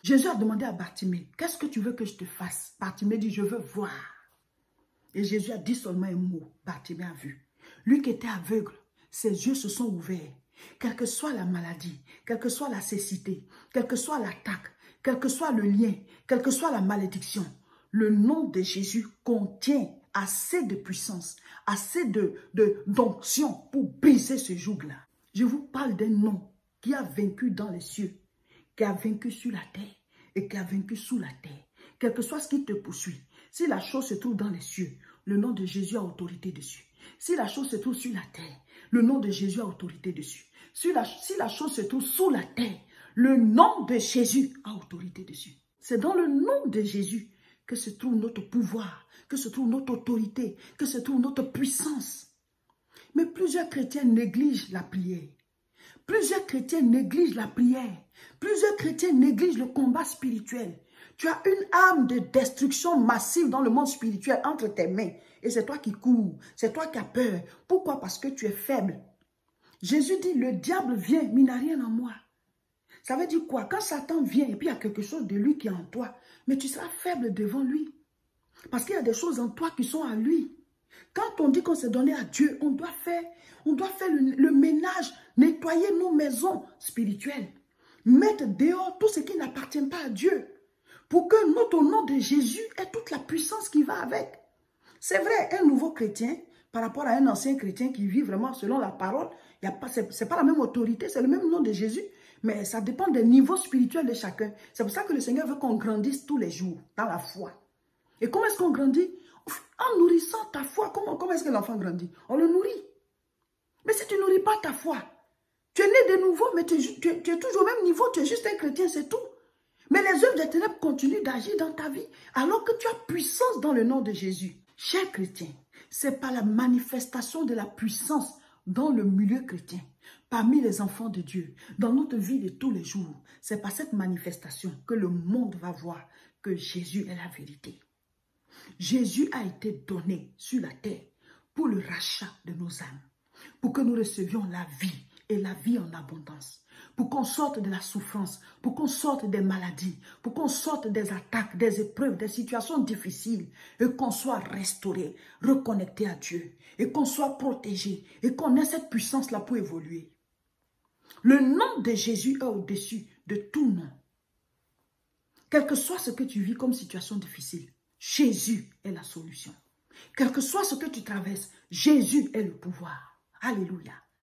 Jésus a demandé à Bartimée, qu'est-ce que tu veux que je te fasse? Bartimée dit, je veux voir. Et Jésus a dit seulement un mot, Bartimée a vu. Lui qui était aveugle, ses yeux se sont ouverts. Quelle que soit la maladie, quelle que soit la cécité, quelle que soit l'attaque, quel que soit le lien, quelle que soit la malédiction, le nom de Jésus contient assez de puissance, assez d'onction pour briser ce joug-là. Je vous parle d'un nom qui a vaincu dans les cieux, qui a vaincu sur la terre et qui a vaincu sous la terre. Quel que soit ce qui te poursuit, si la chose se trouve dans les cieux, le nom de Jésus a autorité dessus. Si la chose se trouve sur la terre, le nom de Jésus a autorité dessus. Si la chose se trouve sous la terre, le nom de Jésus a autorité dessus. C'est dans le nom de Jésus que se trouve notre pouvoir, que se trouve notre autorité, que se trouve notre puissance. Mais plusieurs chrétiens négligent la prière. Plusieurs chrétiens négligent la prière. Plusieurs chrétiens négligent le combat spirituel. Tu as une arme de destruction massive dans le monde spirituel entre tes mains. Et c'est toi qui cours, c'est toi qui as peur. Pourquoi? Parce que tu es faible. Jésus dit, le diable vient, mais il n'a rien en moi. Ça veut dire quoi? Quand Satan vient et puis il y a quelque chose de lui qui est en toi, mais tu seras faible devant lui. Parce qu'il y a des choses en toi qui sont à lui. Quand on dit qu'on s'est donné à Dieu, on doit faire le ménage, nettoyer nos maisons spirituelles. Mettre dehors tout ce qui n'appartient pas à Dieu. Pour que notre nom de Jésus ait toute la puissance qui va avec. C'est vrai, un nouveau chrétien, par rapport à un ancien chrétien qui vit vraiment selon la parole, ce n'est pas la même autorité, c'est le même nom de Jésus. Mais ça dépend des niveaux spirituels de chacun. C'est pour ça que le Seigneur veut qu'on grandisse tous les jours dans la foi. Et comment est-ce qu'on grandit? En nourrissant ta foi. Comment est-ce que l'enfant grandit? On le nourrit. Mais si tu ne nourris pas ta foi, tu es né de nouveau, mais tu es toujours au même niveau, tu es juste un chrétien, c'est tout. Mais les œuvres des ténèbres continuent d'agir dans ta vie, alors que tu as puissance dans le nom de Jésus. Chers chrétiens, c'est par la manifestation de la puissance dans le milieu chrétien, parmi les enfants de Dieu, dans notre vie de tous les jours. C'est par cette manifestation que le monde va voir que Jésus est la vérité. Jésus a été donné sur la terre pour le rachat de nos âmes, pour que nous recevions la vie et la vie en abondance, pour qu'on sorte de la souffrance, pour qu'on sorte des maladies, pour qu'on sorte des attaques, des épreuves, des situations difficiles et qu'on soit restauré, reconnecté à Dieu et qu'on soit protégé et qu'on ait cette puissance-là pour évoluer. Le nom de Jésus est au-dessus de tout nom. Quel que soit ce que tu vis comme situation difficile, Jésus est la solution. Quel que soit ce que tu traverses, Jésus est le pouvoir. Alléluia.